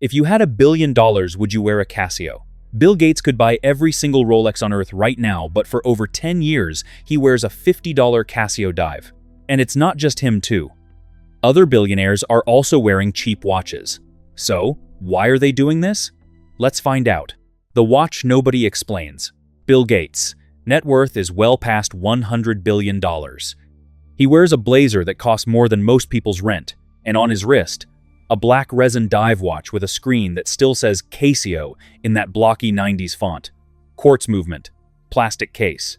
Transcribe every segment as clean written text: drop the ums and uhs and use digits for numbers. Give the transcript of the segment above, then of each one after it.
If you had $1 billion, would you wear a Casio? Bill Gates could buy every single Rolex on Earth right now, but for over 10 years, he wears a $50 Casio dive. And it's not just him too. Other billionaires are also wearing cheap watches. So, why are they doing this? Let's find out. The watch nobody explains. Bill Gates. Net worth is well past $100 billion. He wears a blazer that costs more than most people's rent, and on his wrist, a black resin dive watch with a screen that still says Casio in that blocky 90s font. Quartz movement. Plastic case.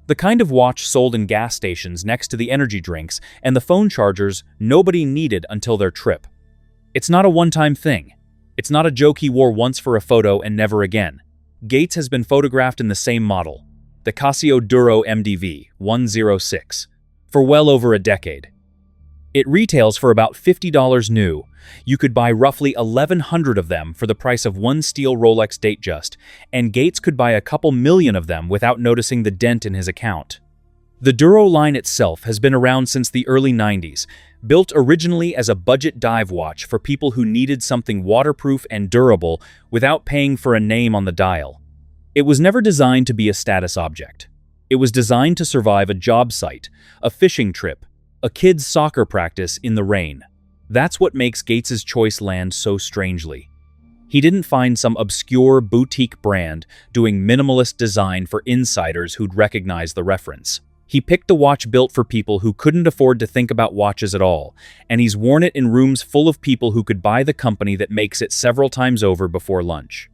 The kind of watch sold in gas stations next to the energy drinks and the phone chargers nobody needed until their trip. It's not a one-time thing. It's not a joke he wore once for a photo and never again. Gates has been photographed in the same model, the Casio Duro MDV 106, for well over a decade. It retails for about $50 new. You could buy roughly 1,100 of them for the price of one steel Rolex Datejust, and Gates could buy a couple million of them without noticing the dent in his account. The Duro line itself has been around since the early 90s, built originally as a budget dive watch for people who needed something waterproof and durable without paying for a name on the dial. It was never designed to be a status object. It was designed to survive a job site, a fishing trip, a kid's soccer practice in the rain. That's what makes Gates's choice land so strangely. He didn't find some obscure boutique brand doing minimalist design for insiders who'd recognize the reference. He picked a watch built for people who couldn't afford to think about watches at all, and he's worn it in rooms full of people who could buy the company that makes it several times over before lunch.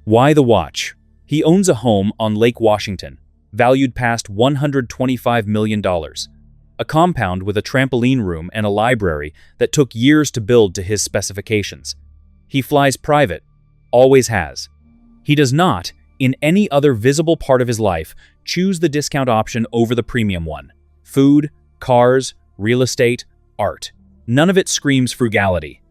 Why the watch? He owns a home on Lake Washington, valued past $125 million. A compound with a trampoline room and a library that took years to build to his specifications. He flies private, always has. He does not, in any other visible part of his life, choose the discount option over the premium one. Food, cars, real estate, art. None of it screams frugality.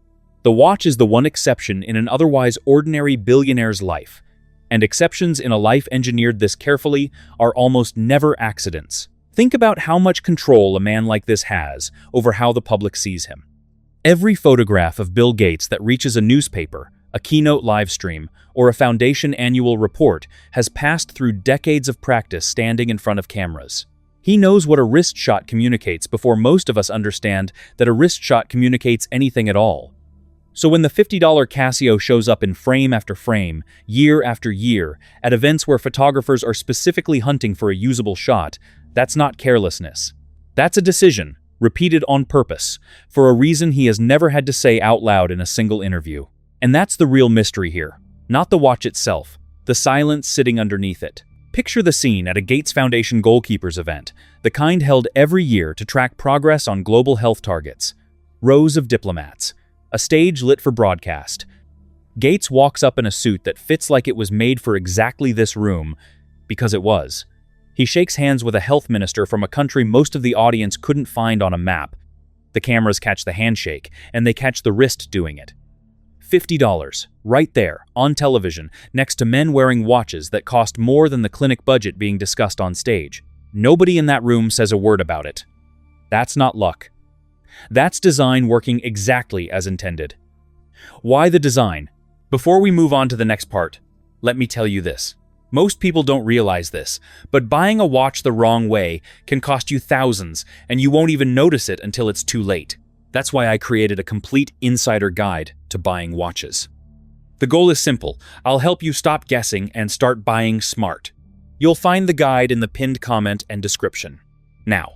The watch is the one exception in an otherwise ordinary billionaire's life, and exceptions in a life engineered this carefully are almost never accidents. Think about how much control a man like this has over how the public sees him. Every photograph of Bill Gates that reaches a newspaper, a keynote live stream, or a foundation annual report has passed through decades of practice standing in front of cameras. He knows what a wrist shot communicates before most of us understand that a wrist shot communicates anything at all. So when the $50 Casio shows up in frame after frame, year after year, at events where photographers are specifically hunting for a usable shot, that's not carelessness. That's a decision, repeated on purpose, for a reason he has never had to say out loud in a single interview. And that's the real mystery here. Not the watch itself, the silence sitting underneath it. Picture the scene at a Gates Foundation Goalkeepers event, the kind held every year to track progress on global health targets. Rows of diplomats. A stage lit for broadcast. Gates walks up in a suit that fits like it was made for exactly this room, because it was. He shakes hands with a health minister from a country most of the audience couldn't find on a map. The cameras catch the handshake, and they catch the wrist doing it. $50, right there, on television, next to men wearing watches that cost more than the clinic budget being discussed on stage. Nobody in that room says a word about it. That's not luck. That's design working exactly as intended. Why the design? Before we move on to the next part, let me tell you this. Most people don't realize this, but buying a watch the wrong way can cost you thousands, and you won't even notice it until it's too late. That's why I created a complete insider guide to buying watches. The goal is simple. I'll help you stop guessing and start buying smart. You'll find the guide in the pinned comment and description. Now,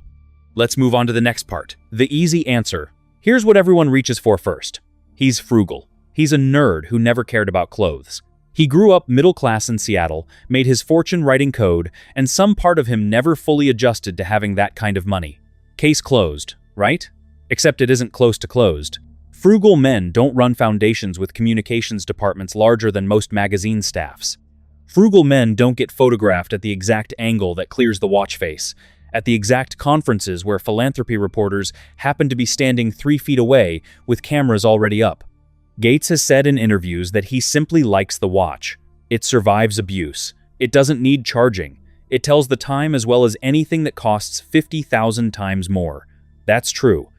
let's move on to the next part, the easy answer. Here's what everyone reaches for first. He's frugal. He's a nerd who never cared about clothes. He grew up middle class in Seattle, made his fortune writing code, and some part of him never fully adjusted to having that kind of money. Case closed, right? Except it isn't close to closed. Frugal men don't run foundations with communications departments larger than most magazine staffs. Frugal men don't get photographed at the exact angle that clears the watch face, at the exact conferences where philanthropy reporters happen to be standing 3 feet away with cameras already up. Gates has said in interviews that he simply likes the watch. It survives abuse. It doesn't need charging. It tells the time as well as anything that costs 50,000 times more. That's true.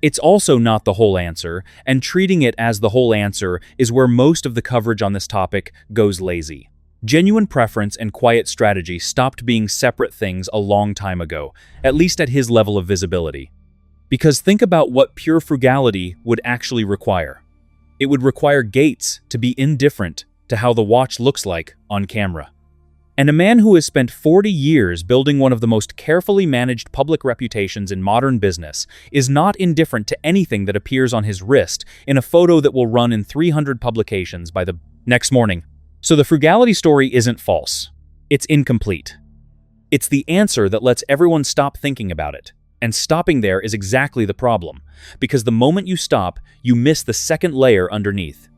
It's also not the whole answer, and treating it as the whole answer is where most of the coverage on this topic goes lazy. Genuine preference and quiet strategy stopped being separate things a long time ago, at least at his level of visibility. Because think about what pure frugality would actually require. It would require Gates to be indifferent to how the watch looks like on camera. And a man who has spent 40 years building one of the most carefully managed public reputations in modern business is not indifferent to anything that appears on his wrist in a photo that will run in 300 publications by the next morning. So the frugality story isn't false. It's incomplete. It's the answer that lets everyone stop thinking about it. And stopping there is exactly the problem, because the moment you stop, you miss the second layer underneath.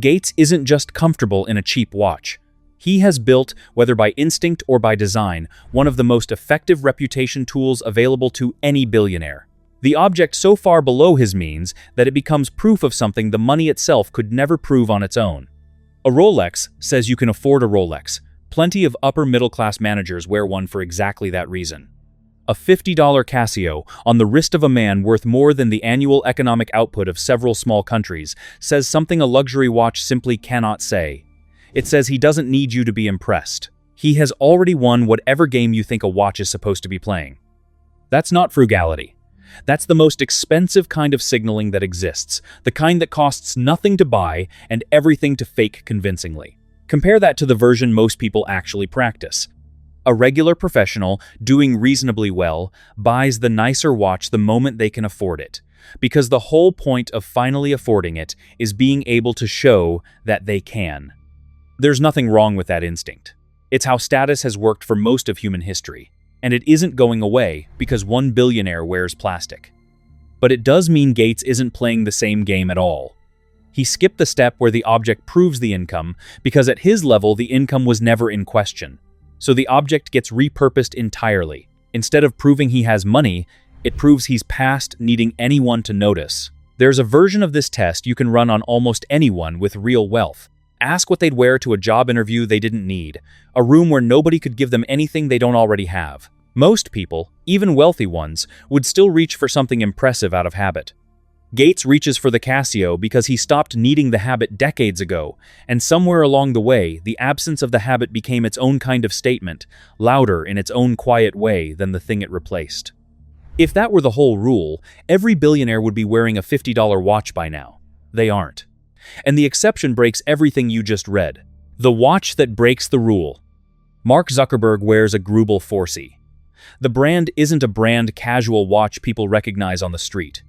Gates isn't just comfortable in a cheap watch. He has built, whether by instinct or by design, one of the most effective reputation tools available to any billionaire. The object so far below his means that it becomes proof of something the money itself could never prove on its own. A Rolex says you can afford a Rolex. Plenty of upper-middle-class managers wear one for exactly that reason. A $50 Casio on the wrist of a man worth more than the annual economic output of several small countries says something a luxury watch simply cannot say. It says he doesn't need you to be impressed. He has already won whatever game you think a watch is supposed to be playing. That's not frugality. That's the most expensive kind of signaling that exists, the kind that costs nothing to buy and everything to fake convincingly. Compare that to the version most people actually practice. A regular professional, doing reasonably well, buys the nicer watch the moment they can afford it, because the whole point of finally affording it is being able to show that they can. There's nothing wrong with that instinct. It's how status has worked for most of human history, and it isn't going away because one billionaire wears plastic. But it does mean Gates isn't playing the same game at all. He skipped the step where the object proves the income because at his level the income was never in question. So the object gets repurposed entirely. Instead of proving he has money, it proves he's past needing anyone to notice. There's a version of this test you can run on almost anyone with real wealth. Ask what they'd wear to a job interview they didn't need, a room where nobody could give them anything they don't already have. Most people, even wealthy ones, would still reach for something impressive out of habit. Gates reaches for the Casio because he stopped needing the habit decades ago, and somewhere along the way, the absence of the habit became its own kind of statement, louder in its own quiet way than the thing it replaced. If that were the whole rule, every billionaire would be wearing a $50 watch by now. They aren't. And the exception breaks everything you just read. The watch that breaks the rule. Mark Zuckerberg wears a Grubel 4C. The brand isn't a brand casual watch people recognize on the street.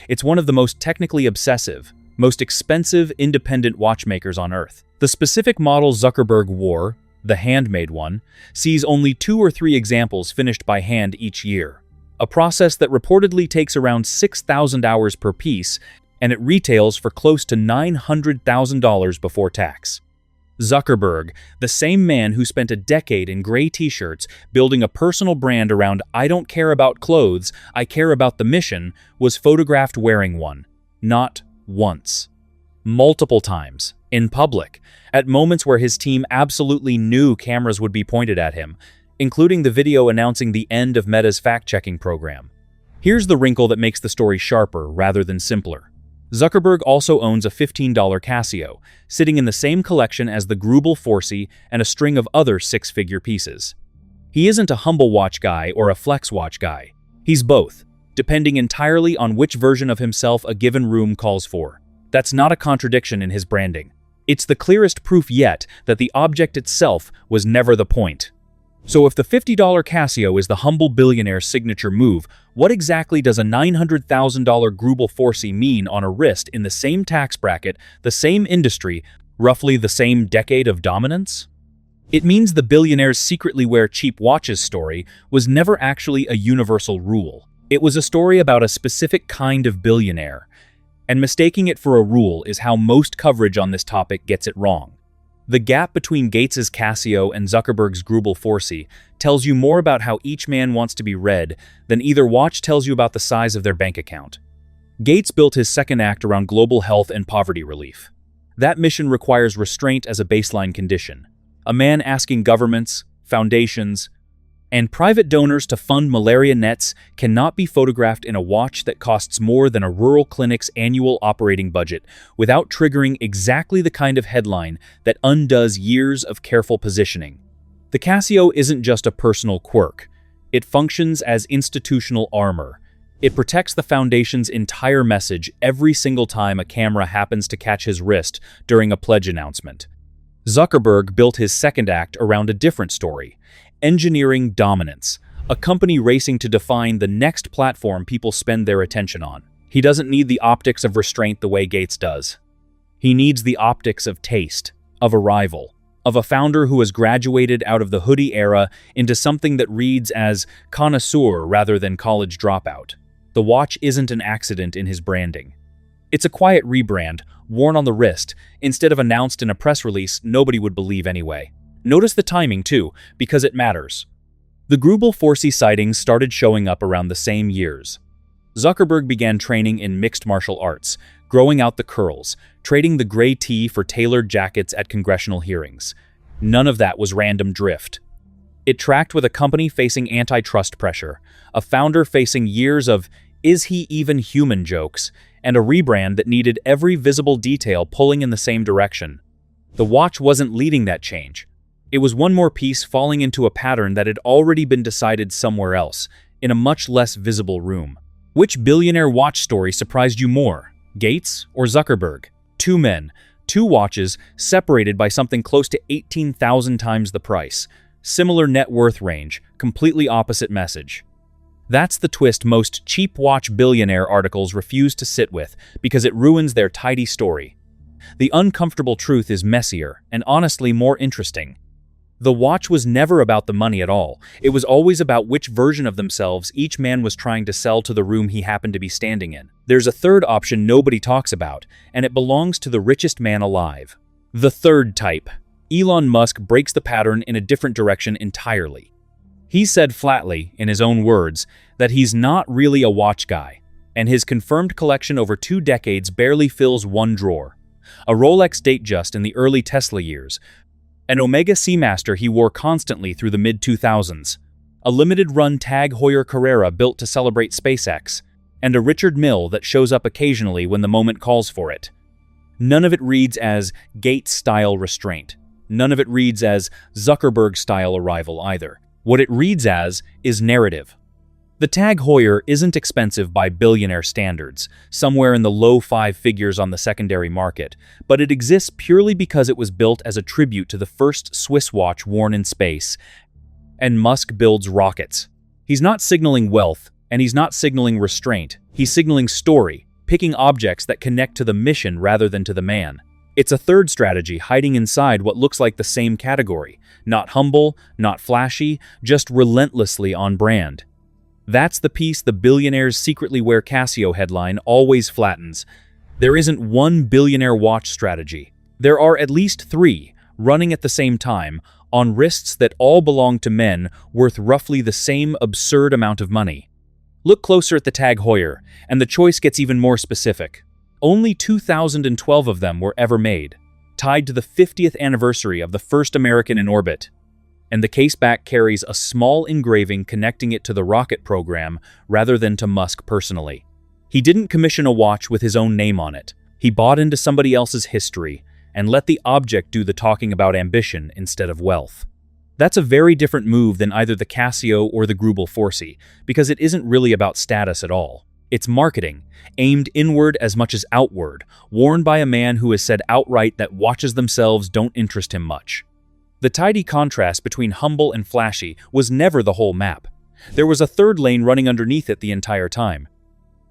It's one of the most technically obsessive, most expensive independent watchmakers on Earth. The specific model Zuckerberg wore, the handmade one, sees only 2 or 3 examples finished by hand each year. A process that reportedly takes around 6,000 hours per piece, and it retails for close to $900,000 before tax. Zuckerberg, the same man who spent a decade in gray t-shirts building a personal brand around "I don't care about clothes, I care about the mission," was photographed wearing one. Not once. Multiple times. In public. At moments where his team absolutely knew cameras would be pointed at him, including the video announcing the end of Meta's fact-checking program. Here's the wrinkle that makes the story sharper rather than simpler. Zuckerberg also owns a $15 Casio, sitting in the same collection as the Grubel 4C and a string of other 6-figure pieces. He isn't a humble watch guy or a flex watch guy. He's both, depending entirely on which version of himself a given room calls for. That's not a contradiction in his branding. It's the clearest proof yet that the object itself was never the point. So if the $50 Casio is the humble billionaire's signature move, what exactly does a $900,000 Grubel 4C mean on a wrist in the same tax bracket, the same industry, roughly the same decade of dominance? It means the billionaires secretly wear cheap watches story was never actually a universal rule. It was a story about a specific kind of billionaire, and mistaking it for a rule is how most coverage on this topic gets it wrong. The gap between Gates's Casio and Zuckerberg's Grubel 4C tells you more about how each man wants to be read than either watch tells you about the size of their bank account. Gates built his second act around global health and poverty relief. That mission requires restraint as a baseline condition. A man asking governments, foundations, And private donors to fund malaria nets cannot be photographed in a watch that costs more than a rural clinic's annual operating budget without triggering exactly the kind of headline that undoes years of careful positioning. The Casio isn't just a personal quirk. It functions as institutional armor. It protects the Foundation's entire message every single time a camera happens to catch his wrist during a pledge announcement. Zuckerberg built his second act around a different story: engineering dominance, a company racing to define the next platform people spend their attention on. He doesn't need the optics of restraint the way Gates does. He needs the optics of taste, of arrival, of a founder who has graduated out of the hoodie era into something that reads as connoisseur rather than college dropout. The watch isn't an accident in his branding. It's a quiet rebrand, worn on the wrist, instead of announced in a press release nobody would believe anyway. Notice the timing, too, because it matters. The Grubel-Forsey sightings started showing up around the same years. Zuckerberg began training in mixed martial arts, growing out the curls, trading the gray tee for tailored jackets at congressional hearings. None of that was random drift. It tracked with a company facing antitrust pressure, a founder facing years of "is he even human" jokes, and a rebrand that needed every visible detail pulling in the same direction. The watch wasn't leading that change. It was one more piece falling into a pattern that had already been decided somewhere else, in a much less visible room. Which billionaire watch story surprised you more, Gates or Zuckerberg? Two men, two watches, separated by something close to 18,000 times the price. Similar net worth range, completely opposite message. That's the twist most cheap watch billionaire articles refuse to sit with because it ruins their tidy story. The uncomfortable truth is messier and honestly more interesting. The watch was never about the money at all. It was always about which version of themselves each man was trying to sell to the room he happened to be standing in. There's a third option nobody talks about, and it belongs to the richest man alive. The third type. Elon Musk breaks the pattern in a different direction entirely. He said flatly, in his own words, that he's not really a watch guy, and his confirmed collection over 2 decades barely fills one drawer. A Rolex Datejust in the early Tesla years, an Omega Seamaster he wore constantly through the mid-2000s, a limited-run Tag Heuer Carrera built to celebrate SpaceX, and a Richard Mille that shows up occasionally when the moment calls for it. None of it reads as Gates-style restraint. None of it reads as Zuckerberg-style arrival either. What it reads as is narrative. The Tag Heuer isn't expensive by billionaire standards, somewhere in the low 5 figures on the secondary market, but it exists purely because it was built as a tribute to the first Swiss watch worn in space. And Musk builds rockets. He's not signaling wealth, and he's not signaling restraint. He's signaling story, picking objects that connect to the mission rather than to the man. It's a third strategy hiding inside what looks like the same category. Not humble, not flashy, just relentlessly on brand. That's the piece the billionaires secretly wear Casio headline always flattens. There isn't one billionaire watch strategy. There are at least 3, running at the same time, on wrists that all belong to men worth roughly the same absurd amount of money. Look closer at the Tag Heuer, and the choice gets even more specific. Only 2,012 of them were ever made, tied to the 50th anniversary of the first American in orbit. And the caseback carries a small engraving connecting it to the rocket program rather than to Musk personally. He didn't commission a watch with his own name on it. He bought into somebody else's history and let the object do the talking about ambition instead of wealth. That's a very different move than either the Casio or the Grubel-Forsey, because it isn't really about status at all. It's marketing, aimed inward as much as outward, worn by a man who has said outright that watches themselves don't interest him much. The tidy contrast between humble and flashy was never the whole map. There was a third lane running underneath it the entire time.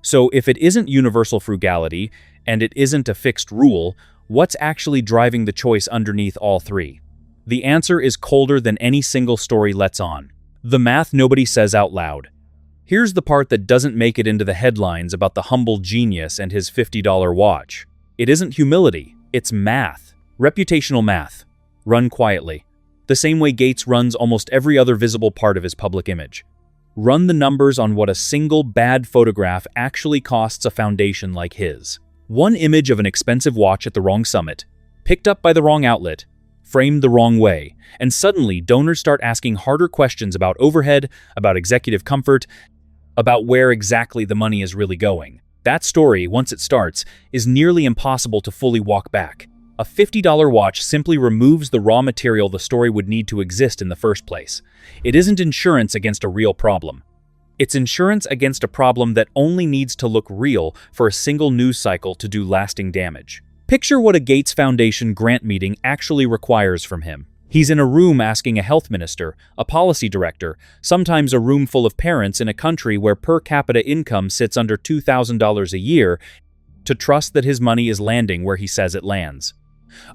So if it isn't universal frugality, and it isn't a fixed rule, what's actually driving the choice underneath all 3? The answer is colder than any single story lets on. The math nobody says out loud. Here's the part that doesn't make it into the headlines about the humble genius and his $50 watch. It isn't humility, it's math. Reputational math. Run quietly. The same way Gates runs almost every other visible part of his public image. Run the numbers on what a single bad photograph actually costs a foundation like his. One image of an expensive watch at the wrong summit, picked up by the wrong outlet, framed the wrong way, and suddenly donors start asking harder questions about overhead, about executive comfort, about where exactly the money is really going. That story, once it starts, is nearly impossible to fully walk back. A $50 watch simply removes the raw material the story would need to exist in the first place. It isn't insurance against a real problem. It's insurance against a problem that only needs to look real for a single news cycle to do lasting damage. Picture what a Gates Foundation grant meeting actually requires from him. He's in a room asking a health minister, a policy director, sometimes a room full of parents in a country where per capita income sits under $2,000 a year, to trust that his money is landing where he says it lands.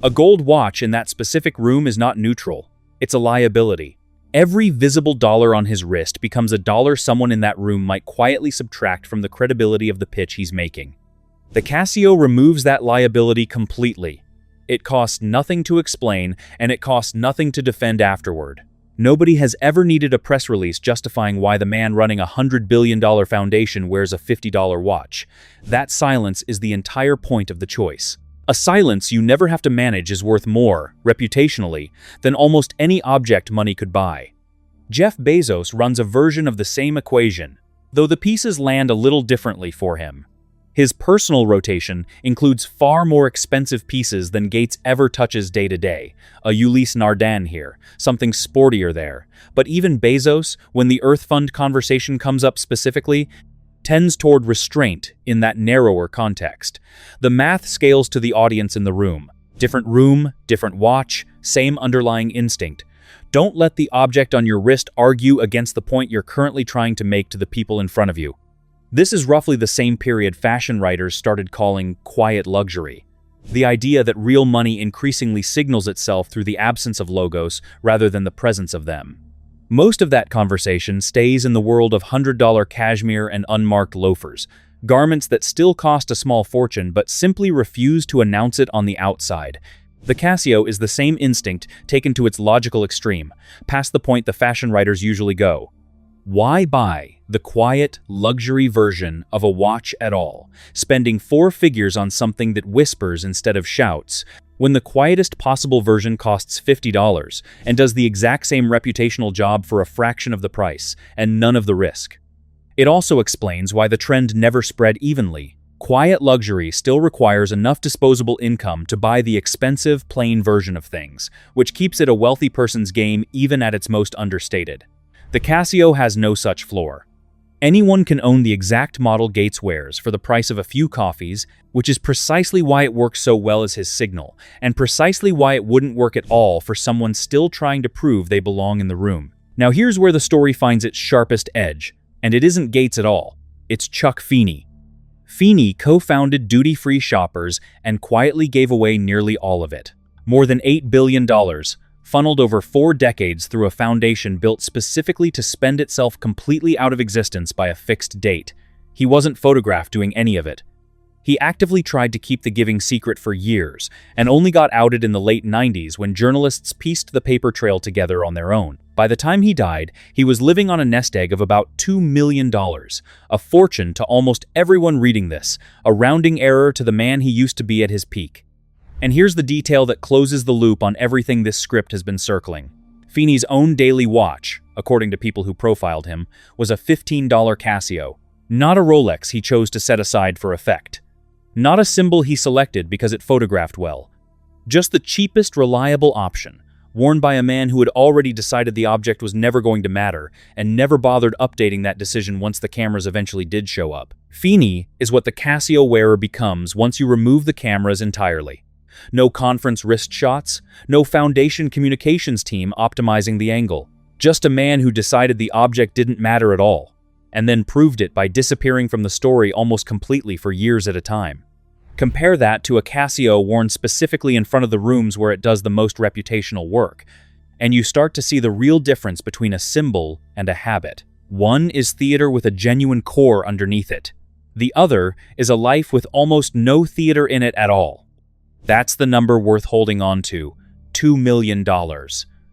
A gold watch in that specific room is not neutral. It's a liability. Every visible dollar on his wrist becomes a dollar someone in that room might quietly subtract from the credibility of the pitch he's making. The Casio removes that liability completely. It costs nothing to explain, and it costs nothing to defend afterward. Nobody has ever needed a press release justifying why the man running a $100 billion foundation wears a $50 watch. That silence is the entire point of the choice. A silence you never have to manage is worth more, reputationally, than almost any object money could buy. Jeff Bezos runs a version of the same equation, though the pieces land a little differently for him. His personal rotation includes far more expensive pieces than Gates ever touches day to day. A Ulysse Nardin here, something sportier there. But even Bezos, when the Earth Fund conversation comes up specifically, tends toward restraint in that narrower context. The math scales to the audience in the room. Different room, different watch, same underlying instinct. Don't let the object on your wrist argue against the point you're currently trying to make to the people in front of you. This is roughly the same period fashion writers started calling quiet luxury. The idea that real money increasingly signals itself through the absence of logos rather than the presence of them. Most of that conversation stays in the world of $100 cashmere and unmarked loafers, garments that still cost a small fortune but simply refuse to announce it on the outside. The Casio is the same instinct taken to its logical extreme, past the point the fashion writers usually go. Why buy the quiet, luxury version of a watch at all, spending 4 figures on something that whispers instead of shouts, when the quietest possible version costs $50 and does the exact same reputational job for a fraction of the price and none of the risk? It also explains why the trend never spread evenly. Quiet luxury still requires enough disposable income to buy the expensive, plain version of things, which keeps it a wealthy person's game even at its most understated. The Casio has no such floor. Anyone can own the exact model Gates wears for the price of a few coffees, which is precisely why it works so well as his signal, and precisely why it wouldn't work at all for someone still trying to prove they belong in the room. Now here's where the story finds its sharpest edge, and it isn't Gates at all. It's Chuck Feeney. Feeney co-founded Duty Free Shoppers and quietly gave away nearly all of it. More than $8 billion, funneled over 4 decades through a foundation built specifically to spend itself completely out of existence by a fixed date. He wasn't photographed doing any of it. He actively tried to keep the giving secret for years, and only got outed in the late 90s when journalists pieced the paper trail together on their own. By the time he died, he was living on a nest egg of about $2 million, a fortune to almost everyone reading this, a rounding error to the man he used to be at his peak. And here's the detail that closes the loop on everything this script has been circling. Feeney's own daily watch, according to people who profiled him, was a $15 Casio. Not a Rolex he chose to set aside for effect. Not a symbol he selected because it photographed well. Just the cheapest reliable option, worn by a man who had already decided the object was never going to matter and never bothered updating that decision once the cameras eventually did show up. Feeney is what the Casio wearer becomes once you remove the cameras entirely. No conference wrist shots, no foundation communications team optimizing the angle. Just a man who decided the object didn't matter at all, and then proved it by disappearing from the story almost completely for years at a time. Compare that to a Casio worn specifically in front of the rooms where it does the most reputational work, and you start to see the real difference between a symbol and a habit. One is theater with a genuine core underneath it. The other is a life with almost no theater in it at all. That's the number worth holding on to, $2 million.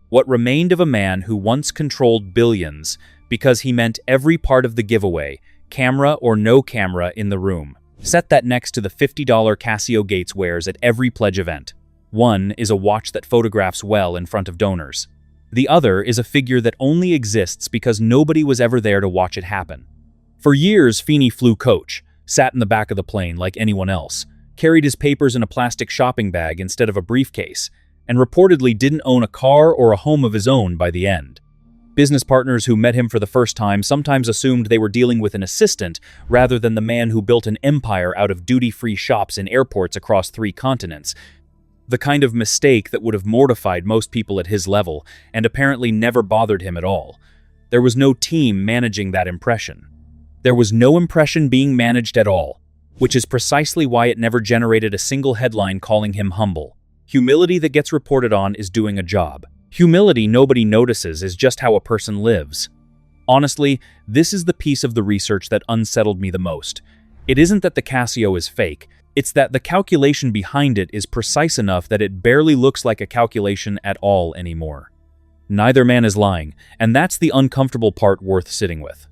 What remained of a man who once controlled billions because he meant every part of the giveaway, camera or no camera in the room. Set that next to the $50 Casio Gates wears at every pledge event. One is a watch that photographs well in front of donors. The other is a figure that only exists because nobody was ever there to watch it happen. For years, Feeney flew coach, sat in the back of the plane like anyone else, carried his papers in a plastic shopping bag instead of a briefcase, and reportedly didn't own a car or a home of his own by the end. Business partners who met him for the first time sometimes assumed they were dealing with an assistant rather than the man who built an empire out of duty-free shops in airports across 3 continents. The kind of mistake that would have mortified most people at his level and apparently never bothered him at all. There was no team managing that impression. There was no impression being managed at all, which is precisely why it never generated a single headline calling him humble. Humility that gets reported on is doing a job. Humility nobody notices is just how a person lives. Honestly, this is the piece of the research that unsettled me the most. It isn't that the Casio is fake, it's that the calculation behind it is precise enough that it barely looks like a calculation at all anymore. Neither man is lying, and that's the uncomfortable part worth sitting with.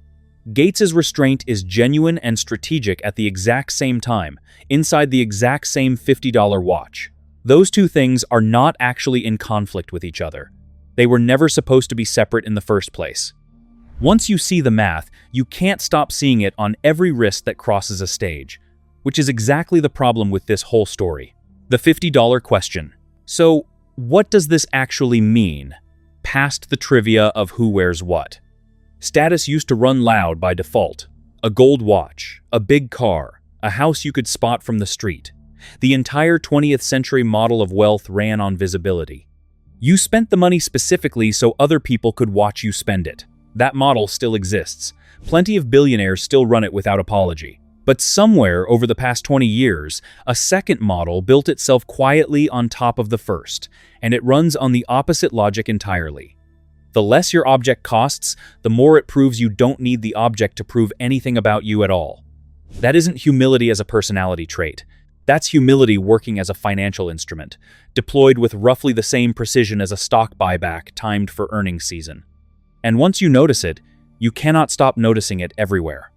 Gates's restraint is genuine and strategic at the exact same time, inside the exact same $50 watch. Those two things are not actually in conflict with each other. They were never supposed to be separate in the first place. Once you see the math, you can't stop seeing it on every wrist that crosses a stage, which is exactly the problem with this whole story. The $50 question. So, what does this actually mean, past the trivia of who wears what? Status used to run loud by default. A gold watch, a big car, a house you could spot from the street. The entire 20th century model of wealth ran on visibility. You spent the money specifically so other people could watch you spend it. That model still exists. Plenty of billionaires still run it without apology. But somewhere over the past 20 years, a second model built itself quietly on top of the first, and it runs on the opposite logic entirely. The less your object costs, the more it proves you don't need the object to prove anything about you at all. That isn't humility as a personality trait. That's humility working as a financial instrument, deployed with roughly the same precision as a stock buyback timed for earnings season. And once you notice it, you cannot stop noticing it everywhere.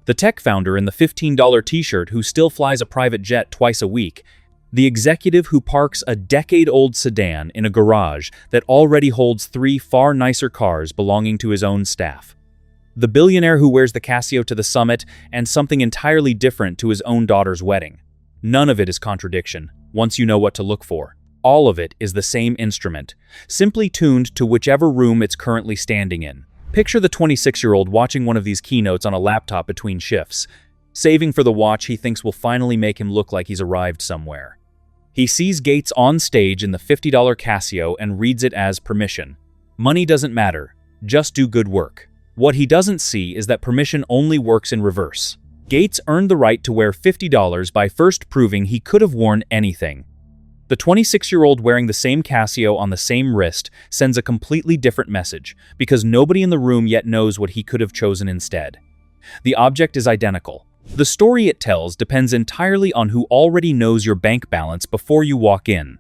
The tech founder in the $15 t-shirt who still flies a private jet twice a week, the executive who parks a decade-old sedan in a garage that already holds 3 far nicer cars belonging to his own staff. The billionaire who wears the Casio to the summit and something entirely different to his own daughter's wedding. None of it is contradiction, once you know what to look for. All of it is the same instrument, simply tuned to whichever room it's currently standing in. Picture the 26-year-old watching one of these keynotes on a laptop between shifts, saving for the watch he thinks will finally make him look like he's arrived somewhere. He sees Gates on stage in the $50 Casio and reads it as permission. Money doesn't matter, just do good work. What he doesn't see is that permission only works in reverse. Gates earned the right to wear $50 by first proving he could have worn anything. The 26-year-old wearing the same Casio on the same wrist sends a completely different message, because nobody in the room yet knows what he could have chosen instead. The object is identical. The story it tells depends entirely on who already knows your bank balance before you walk in.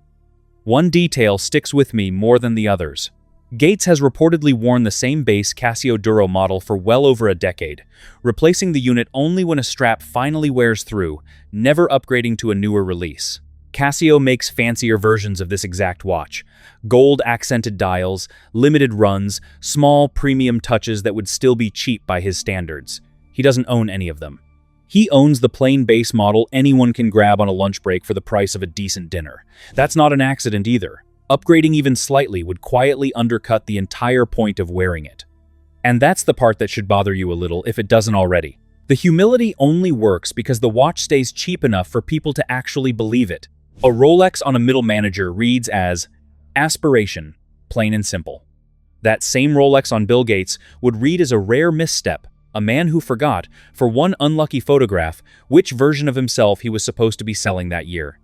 One detail sticks with me more than the others. Gates has reportedly worn the same base Casio Duro model for well over a decade, replacing the unit only when a strap finally wears through, never upgrading to a newer release. Casio makes fancier versions of this exact watch. Gold accented dials, limited runs, small premium touches that would still be cheap by his standards. He doesn't own any of them. He owns the plain base model anyone can grab on a lunch break for the price of a decent dinner. That's not an accident either. Upgrading even slightly would quietly undercut the entire point of wearing it. And that's the part that should bother you a little if it doesn't already. The humility only works because the watch stays cheap enough for people to actually believe it. A Rolex on a middle manager reads as aspiration, plain and simple. That same Rolex on Bill Gates would read as a rare misstep, a man who forgot, for one unlucky photograph, which version of himself he was supposed to be selling that year.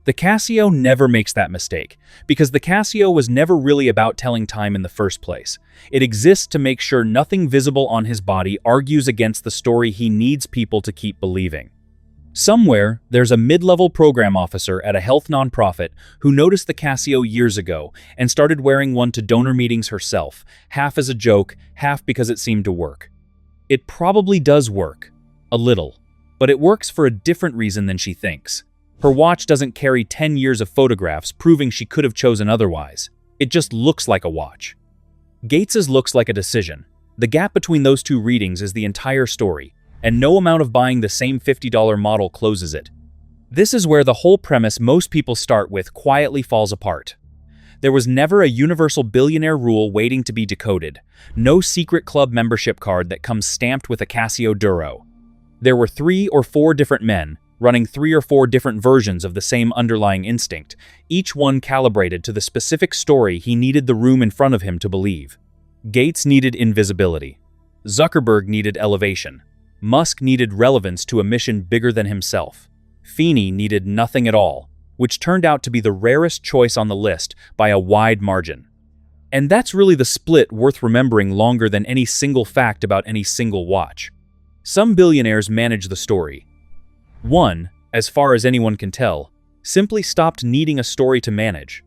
The Casio never makes that mistake, because the Casio was never really about telling time in the first place. It exists to make sure nothing visible on his body argues against the story he needs people to keep believing. Somewhere, there's a mid-level program officer at a health nonprofit who noticed the Casio years ago and started wearing one to donor meetings herself, half as a joke, half because it seemed to work. It probably does work, a little, but it works for a different reason than she thinks. Her watch doesn't carry 10 years of photographs proving she could have chosen otherwise. It just looks like a watch. Gates's looks like a decision. The gap between those two readings is the entire story, and no amount of buying the same $50 model closes it. This is where the whole premise most people start with quietly falls apart. There was never a universal billionaire rule waiting to be decoded. No secret club membership card that comes stamped with a Casio Duro. There were 3 or 4 different men, running 3 or 4 different versions of the same underlying instinct, each one calibrated to the specific story he needed the room in front of him to believe. Gates needed invisibility. Zuckerberg needed elevation. Musk needed relevance to a mission bigger than himself. Feeney needed nothing at all, which turned out to be the rarest choice on the list by a wide margin. And that's really the split worth remembering longer than any single fact about any single watch. Some billionaires manage the story. One, as far as anyone can tell, simply stopped needing a story to manage.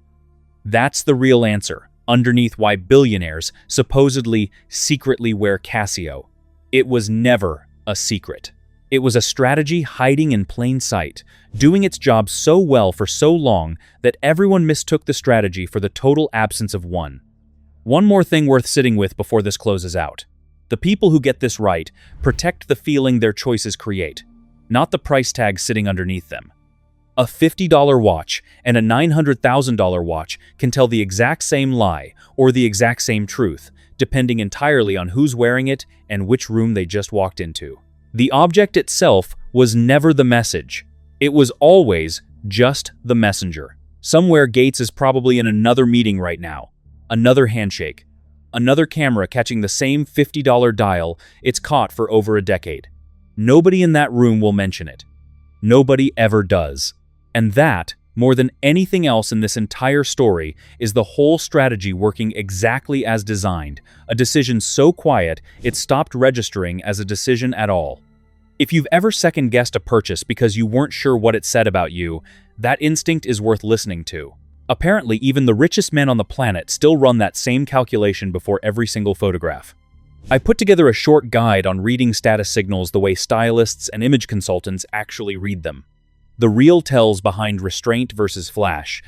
That's the real answer, underneath why billionaires supposedly secretly wear Casio. It was never a secret. It was a strategy hiding in plain sight, doing its job so well for so long that everyone mistook the strategy for the total absence of one. One more thing worth sitting with before this closes out. The people who get this right protect the feeling their choices create, not the price tag sitting underneath them. A $50 watch and a $900,000 watch can tell the exact same lie or the exact same truth, depending entirely on who's wearing it and which room they just walked into. The object itself was never the message. It was always just the messenger. Somewhere Gates is probably in another meeting right now. Another handshake. Another camera catching the same $50 dial it's caught for over a decade. Nobody in that room will mention it. Nobody ever does. And that, more than anything else in this entire story, is the whole strategy working exactly as designed, a decision so quiet it stopped registering as a decision at all. If you've ever second-guessed a purchase because you weren't sure what it said about you, that instinct is worth listening to. Apparently, even the richest men on the planet still run that same calculation before every single photograph. I put together a short guide on reading status signals the way stylists and image consultants actually read them. The real tells behind restraint versus flash.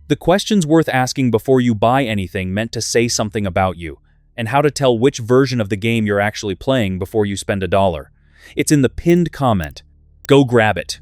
The questions worth asking before you buy anything meant to say something about you, and how to tell which version of the game you're actually playing before you spend $1. It's in the pinned comment. Go grab it.